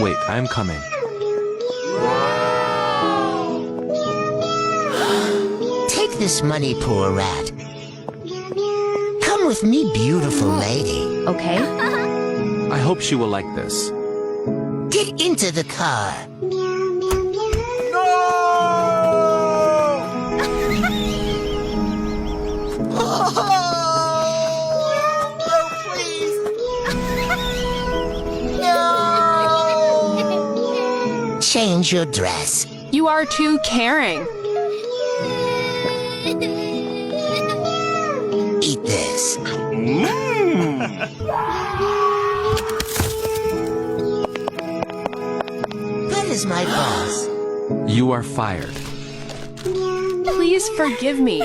Wait, I am coming. Take this money, poor rat. Come with me, beautiful lady. Okay. I hope she will like this. Get into the car. Change your dress. You are too caring. Eat this. That is my boss. You are fired. Please forgive me.